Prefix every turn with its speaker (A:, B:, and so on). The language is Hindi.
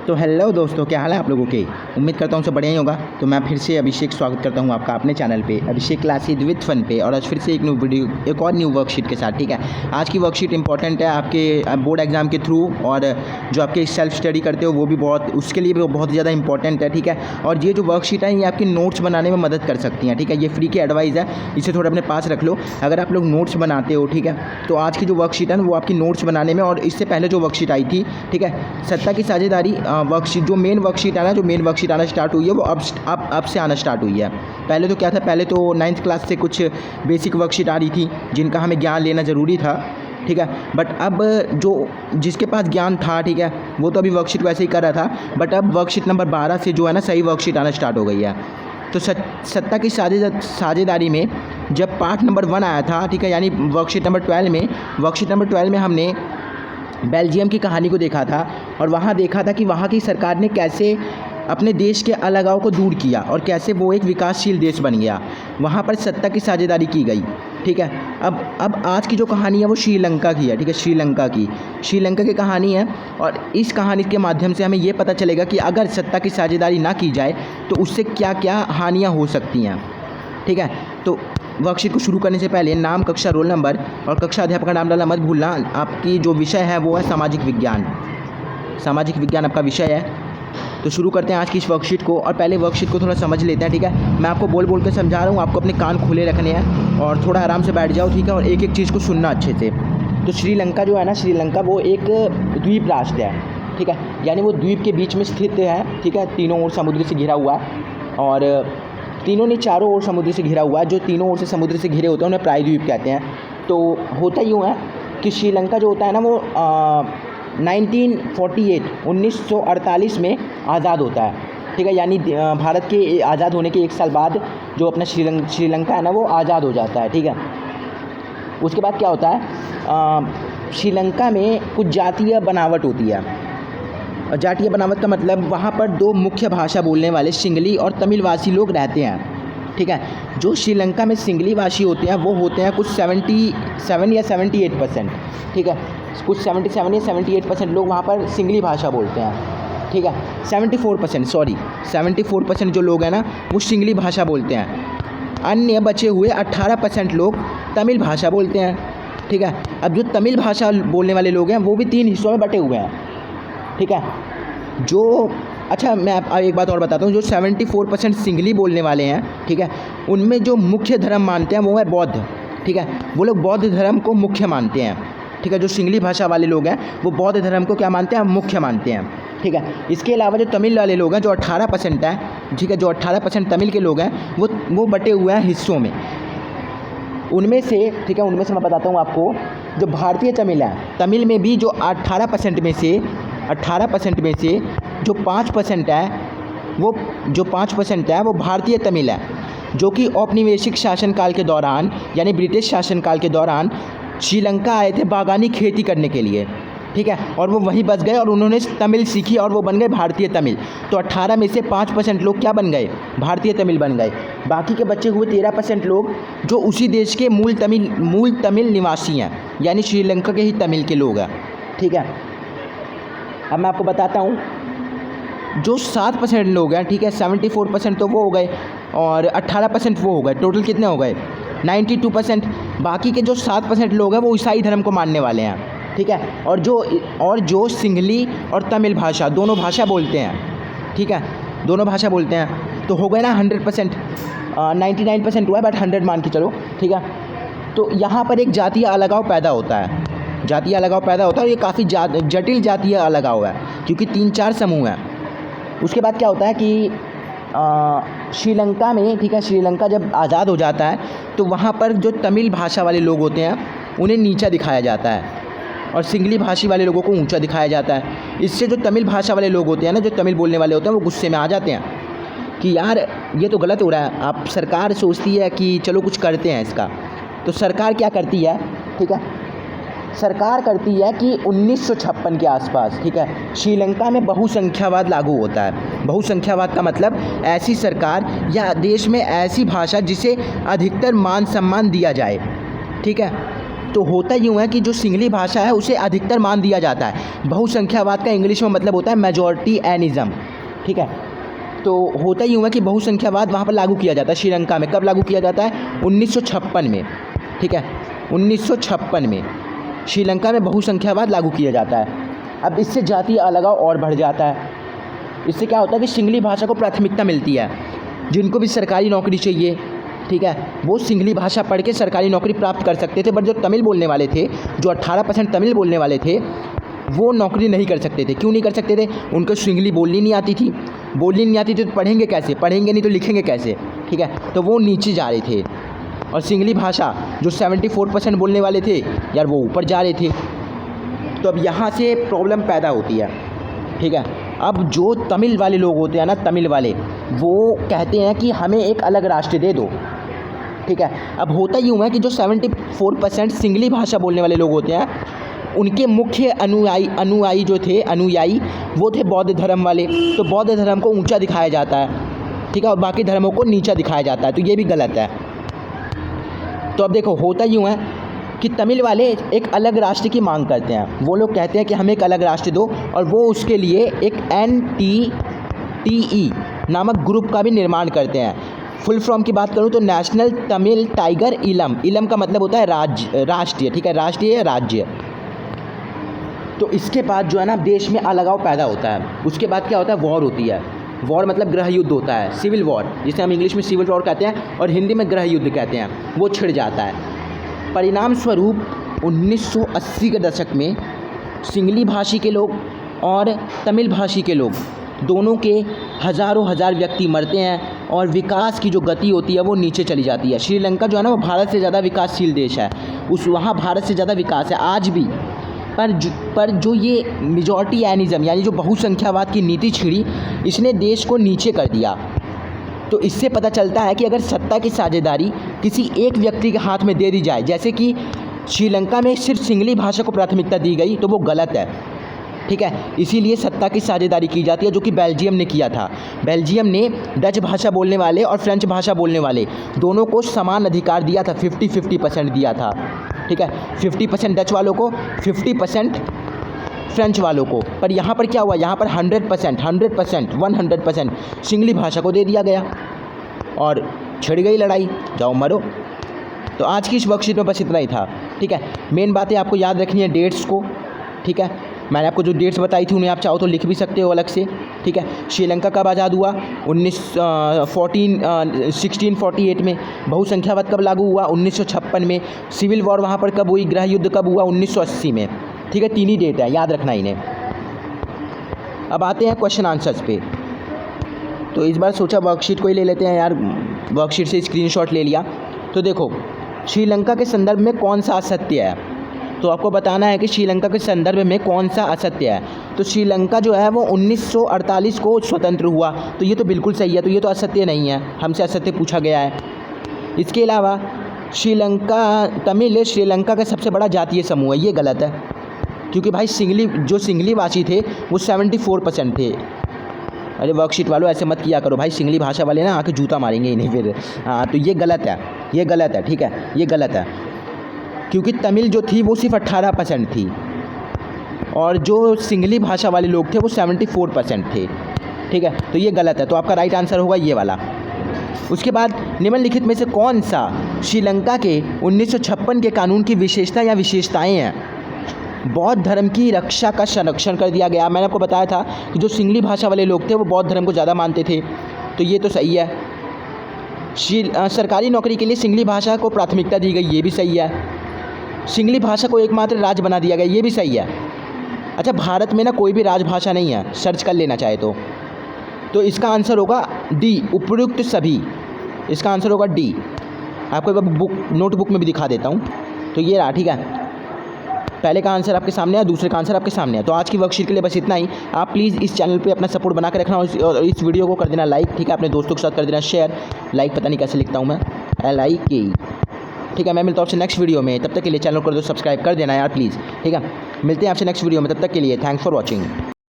A: तो हेलो दोस्तों, क्या हाल है आप लोगों के। उम्मीद करता हूँ सब बढ़िया ही होगा। तो मैं फिर से अभिषेक स्वागत करता हूँ आपका अपने चैनल पे अभिषेक क्लासेज विद फन पे। और आज फिर से एक और न्यू वर्कशीट के साथ। ठीक है, आज की वर्कशीट इंपॉर्टेंट है आपके बोर्ड एग्जाम के थ्रू, और जो आपके सेल्फ स्टडी करते हो वो भी उसके लिए भी बहुत ज़्यादा इंपॉर्टेंट है। ठीक है, और ये जो वर्कशीट है ये आपकी नोट्स बनाने में मदद कर सकती हैं। ठीक है, ये फ्री की एडवाइस है, इसे थोड़ा अपने पास रख लो अगर आप लोग नोट्स बनाते हो। ठीक है, तो आज की जो वर्कशीट है ना वो आपकी नोट्स बनाने में, और इससे पहले जो वर्कशीट आई थी, ठीक है, सत्ता की साझेदारी वर्कशीट, जो मेन वर्कशीट आना स्टार्ट हुई है वो अब से आना स्टार्ट हुई है। पहले तो क्या था, पहले तो 9th क्लास से कुछ बेसिक वर्कशीट आ रही थी जिनका हमें ज्ञान लेना ज़रूरी था। ठीक है, बट अब जो जिसके पास ज्ञान था, ठीक है, वो तो अभी वर्कशीट वैसे ही कर रहा था, बट अब वर्कशीट नंबर 12 से जो है ना सही वर्कशीट आना स्टार्ट हो गई है। तो सत्ता की साझेदारी में जब पार्ट नंबर 1 आया था, ठीक है, यानी वर्कशीट नंबर 12 में हमने बेल्जियम की कहानी को देखा था, और वहाँ देखा था कि वहाँ की सरकार ने कैसे अपने देश के अलगाव को दूर किया और कैसे वो एक विकासशील देश बन गया। वहाँ पर सत्ता की साझेदारी की गई। ठीक है, अब आज की जो कहानी है वो श्रीलंका की है। ठीक है, श्रीलंका की कहानी है, और इस कहानी के माध्यम से हमें ये पता चलेगा कि अगर सत्ता की साझेदारी ना की जाए तो उससे क्या क्या हानियाँ हो सकती हैं। ठीक है, तो वर्कशीट को शुरू करने से पहले नाम, कक्षा, रोल नंबर और कक्षा अध्यापक का नाम डालना मत भूलना। आपकी जो विषय है वो है सामाजिक विज्ञान आपका विषय है। तो शुरू करते हैं आज की इस वर्कशीट को, और पहले वर्कशीट को थोड़ा समझ लेते हैं। ठीक है, मैं आपको बोल के समझा रहा हूँ, आपको अपने कान खुले रखने हैं और थोड़ा आराम से बैठ जाओ। ठीक है, और एक एक चीज़ को सुनना अच्छे से। तो श्रीलंका जो है ना, श्रीलंका वो एक द्वीप राष्ट्र है। ठीक है, यानी वो द्वीप के बीच में स्थित है। ठीक है, तीनों ओर समुद्र से घिरा हुआ है, और तीनों नहीं, चारों ओर समुद्र से घिरा हुआ है। जो तीनों ओर से समुद्र से घिरे होते हैं उन्हें प्रायद्वीप कहते हैं। तो होता यूँ है कि श्रीलंका जो होता है ना वो 1948 में आज़ाद होता है। ठीक है, यानी भारत के आज़ाद होने के 1 साल बाद जो अपना श्रीलंका है ना वो आज़ाद हो जाता है। ठीक है, उसके बाद क्या होता है, श्रीलंका में कुछ जातीय बनावट होती है। और जातीय बनावट का मतलब वहाँ पर 2 मुख्य भाषा बोलने वाले सिंगली और तमिलवासी लोग रहते हैं। ठीक है, जो श्रीलंका में सिंगली भाषी होते हैं वो होते हैं कुछ 77 या 78%। ठीक है, कुछ 77 या 78% लोग वहाँ पर सिंगली भाषा बोलते हैं। ठीक है, 74% जो लोग हैं ना वो सिंगली भाषा बोलते हैं। अन्य बचे हुए 18% लोग तमिल भाषा बोलते हैं। ठीक है, अब जो तमिल भाषा बोलने वाले लोग हैं वो भी 3 हिस्सों में बटे हुए हैं। ठीक है, अच्छा मैं एक बात और बताता हूँ, जो 74% सिंगली बोलने वाले हैं, ठीक है, उनमें जो मुख्य धर्म मानते हैं वो है बौद्ध। ठीक है, वो लोग बौद्ध धर्म को मुख्य मानते हैं। ठीक है, जो सिंगली भाषा वाले लोग हैं वो बौद्ध धर्म को क्या मानते हैं, मुख्य मानते हैं। ठीक है, इसके अलावा जो तमिल वाले लोग हैं जो 18% है, ठीक है, जो 18% तमिल के लोग हैं वो बटे हुए हैं हिस्सों में। उनमें से, ठीक है, उनमें से मैं बताता हूँ आपको, जो भारतीय तमिल है, तमिल में भी जो 18% में से जो 5% है वो भारतीय तमिल है, जो कि औपनिवेशिक शासनकाल के दौरान यानी ब्रिटिश शासनकाल के दौरान श्रीलंका आए थे बागानी खेती करने के लिए। ठीक है, और वो वहीं बस गए और उन्होंने तमिल सीखी और वो बन गए भारतीय तमिल। तो 18 में से 5% लोग क्या बन गए, भारतीय तमिल बन गए। बाकी के बचे हुए 13% लोग जो उसी देश के मूल तमिल निवासी हैं, यानी श्रीलंका के ही तमिल के लोग हैं। ठीक है, अब मैं आपको बताता हूँ, जो 7% लोग हैं, ठीक है, 74% तो वो हो गए और 18% वो हो गए, टोटल कितने हो गए, 92%। बाकी के जो 7% लोग हैं वो ईसाई धर्म को मानने वाले हैं। ठीक है, और जो सिंगली और तमिल भाषा दोनों भाषा बोलते हैं, ठीक है, दोनों भाषा बोलते हैं, तो हो गए ना 100%। 99% हुआ है, बट 100 मान के चलो। ठीक है, तो यहाँ पर एक जातीय अलगाव पैदा होता है, और ये काफ़ी जटिल जातीय अलगाव है, क्योंकि 3-4 समूह हैं। उसके बाद क्या होता है कि श्रीलंका में, ठीक है, श्रीलंका जब आज़ाद हो जाता है तो वहाँ पर जो तमिल भाषा वाले लोग होते हैं उन्हें नीचा दिखाया जाता है, और सिंगली भाषी वाले लोगों को ऊंचा दिखाया जाता है। इससे जो तमिल भाषा वाले लोग होते हैं ना, जो तमिल बोलने वाले होते हैं, वो गुस्से में आ जाते हैं कि यार ये तो गलत हो रहा है। आप सरकार सोचती है कि चलो कुछ करते हैं इसका, तो सरकार क्या करती है, ठीक है, सरकार करती है कि 1956 के आसपास, ठीक है, श्रीलंका में बहुसंख्यावाद लागू होता है। बहुसंख्यावाद का मतलब ऐसी सरकार या देश में ऐसी भाषा जिसे अधिकतर मान सम्मान दिया जाए। ठीक है, तो होता यूँ है कि जो सिंगली भाषा है उसे अधिकतर मान दिया जाता है। बहुसंख्यावाद का इंग्लिश में मतलब होता है मेजॉरिटी एनिज्म, ठीक है। तो होता यूँ है कि बहुसंख्यावाद वहाँ पर लागू किया जाता है श्रीलंका में। कब लागू किया जाता है? 1956 में, ठीक है। 1956 में श्रीलंका में बहुसंख्यावाद लागू किया जाता है। अब इससे जातीय अलगाव और बढ़ जाता है। इससे क्या होता है कि सिंगली भाषा को प्राथमिकता मिलती है। जिनको भी सरकारी नौकरी चाहिए, ठीक है, वो सिंगली भाषा पढ़ के सरकारी नौकरी प्राप्त कर सकते थे। बट जो तमिल बोलने वाले थे, जो 18% तमिल बोलने वाले थे, वो नौकरी नहीं कर सकते थे। क्यों नहीं कर सकते थे? उनको सिंगली बोलनी नहीं आती थी। बोलनी नहीं आती थी तो पढ़ेंगे कैसे? पढ़ेंगे नहीं तो लिखेंगे कैसे, ठीक है। तो वो नीचे जा रहे थे। और सिंगली भाषा जो 74% बोलने वाले थे यार, वो ऊपर जा रहे थे। तो अब यहाँ से प्रॉब्लम पैदा होती है, ठीक है। अब जो तमिल वाले लोग होते हैं ना, तमिल वाले, वो कहते हैं कि हमें एक अलग राष्ट्र दे दो, ठीक है। अब होता यूँ है कि जो 74% सिंगली भाषा बोलने वाले लोग होते हैं, उनके मुख्य अनुयायी जो थे, वो थे बौद्ध धर्म वाले। तो बौद्ध धर्म को ऊंचा दिखाया जाता है, ठीक है, और बाकी धर्मों को नीचा दिखाया जाता है। तो ये भी गलत है। तो अब देखो, होता यूँ है कि तमिल वाले एक अलग राष्ट्र की मांग करते हैं। वो लोग कहते हैं कि हमें एक अलग राष्ट्र दो, और वो उसके लिए एक NTTE नामक ग्रुप का भी निर्माण करते हैं। फुल फॉर्म की बात करूं तो नेशनल तमिल टाइगर इलम। इलम का मतलब होता है राष्ट्रीय, ठीक है, राष्ट्रीय राज्य। तो इसके बाद जो है ना, देश में अलगाव पैदा होता है। उसके बाद क्या होता है? वॉर होती है। वॉर मतलब गृह युद्ध होता है, सिविल वॉर, जिसे हम इंग्लिश में सिविल वॉर कहते हैं और हिंदी में गृह युद्ध कहते हैं। वो छिड़ जाता है। परिणाम स्वरूप 1980 के दशक में सिंगली भाषी के लोग और तमिल भाषी के लोग दोनों के हज़ारों हज़ार व्यक्ति मरते हैं, और विकास की जो गति होती है वो नीचे चली जाती है। श्रीलंका जो है ना, वो भारत से ज़्यादा विकासशील देश है। वहाँ भारत से ज़्यादा विकास है आज भी। पर जो ये मेजॉरिटी एनिज्म यानी जो बहुसंख्यावाद की नीति छिड़ी, इसने देश को नीचे कर दिया। तो इससे पता चलता है कि अगर सत्ता की साझेदारी किसी एक व्यक्ति के हाथ में दे दी जाए, जैसे कि श्रीलंका में सिर्फ सिंगली भाषा को प्राथमिकता दी गई, तो वो गलत है, ठीक है। इसीलिए सत्ता की साझेदारी की जाती है, जो कि बेल्जियम ने किया था। बेल्जियम ने डच भाषा बोलने वाले और फ्रेंच भाषा बोलने वाले दोनों को समान अधिकार दिया था। 50-50% दिया था, ठीक है। 50% डच वालों को, 50% फ्रेंच वालों को। पर यहाँ पर क्या हुआ? यहाँ पर 100% सिंगली भाषा को दे दिया गया और छिड़ गई लड़ाई, जाओ मरो। तो आज की इस वर्कशीट में बस इतना ही था, ठीक है। मेन बातें आपको याद रखनी है, डेट्स को, ठीक है। मैंने आपको जो डेट्स बताई थी उन्हें आप चाहो तो लिख भी सकते हो अलग से, ठीक है। श्रीलंका कब आज़ाद हुआ? 1648 में। बहुसंख्यावाद कब लागू हुआ? 1956 में। सिविल वॉर वहाँ पर कब हुई? गृह युद्ध कब हुआ? 1980 में, ठीक है। 3 ही डेट है, याद रखना इन्हें। अब आते हैं क्वेश्चन आंसर्स पे। तो इस बार सोचा वर्कशीट को ही ले लेते हैं यार, वर्कशीट से स्क्रीनशॉट ले लिया। तो देखो, श्रीलंका के संदर्भ में कौन सा असत्य है? तो आपको बताना है कि श्रीलंका के संदर्भ में कौन सा असत्य है। तो श्रीलंका जो है वो 1948 को स्वतंत्र हुआ, तो ये तो बिल्कुल सही है। तो ये तो असत्य नहीं है, हमसे असत्य पूछा गया है। इसके अलावा तमिल श्रीलंका का सबसे बड़ा जातीय समूह है, ये गलत है। क्योंकि भाई सिंगली भाषी थे वो 74% थे। अरे वर्कशीट वालों, ऐसे मत किया करो भाई, सिंगली भाषा वाले ना आके जूता मारेंगे इन्हें फिर। हाँ, तो ये गलत है, ये गलत है, ठीक है, ये गलत है। क्योंकि तमिल जो थी वो सिर्फ 18% थी, और जो सिंगली भाषा वाले लोग थे वो 74% थे, ठीक है। तो ये गलत है। तो आपका राइट आंसर होगा ये वाला। उसके बाद निम्नलिखित में से कौन सा श्रीलंका के 1956 के कानून की विशेषता या विशेषताएं हैं? बौद्ध धर्म की रक्षा का संरक्षण कर दिया गया। मैंने आपको बताया था कि जो सिंगली भाषा वाले लोग थे वो बौद्ध धर्म को ज़्यादा मानते थे, तो ये तो सही है। सरकारी नौकरी के लिए सिंगली भाषा को प्राथमिकता दी गई, ये भी सही है। सिंगली भाषा को एकमात्र राज्य बना दिया गया, ये भी सही है। अच्छा, भारत में ना कोई भी राजभाषा नहीं है, सर्च कर लेना चाहे तो इसका आंसर होगा डी, उपयुक्त सभी। इसका आंसर होगा डी। आपको एक नोटबुक में भी दिखा देता हूँ। तो ये रहा, ठीक है। पहले का आंसर आपके सामने है, दूसरे का आंसर आपके सामने है। तो आज की वर्कशीट के लिए बस इतना ही। आप प्लीज़ इस चैनल पे अपना सपोर्ट बना के रखना, और इस वीडियो को कर देना लाइक, ठीक है। अपने दोस्तों के साथ कर देना शेयर। लाइक पता नहीं कैसे लिखता हूँ मैं, LIKE, ठीक है। मैं मिलता हूँ आपसे नेक्स्ट वीडियो में, तब तक के लिए चैनल को सब्सक्राइब कर देना यार प्लीज़, ठीक है। मिलते हैं आपसे नेक्स्ट वीडियो में, तब तक के लिए थैंक्स फॉर वॉचिंग।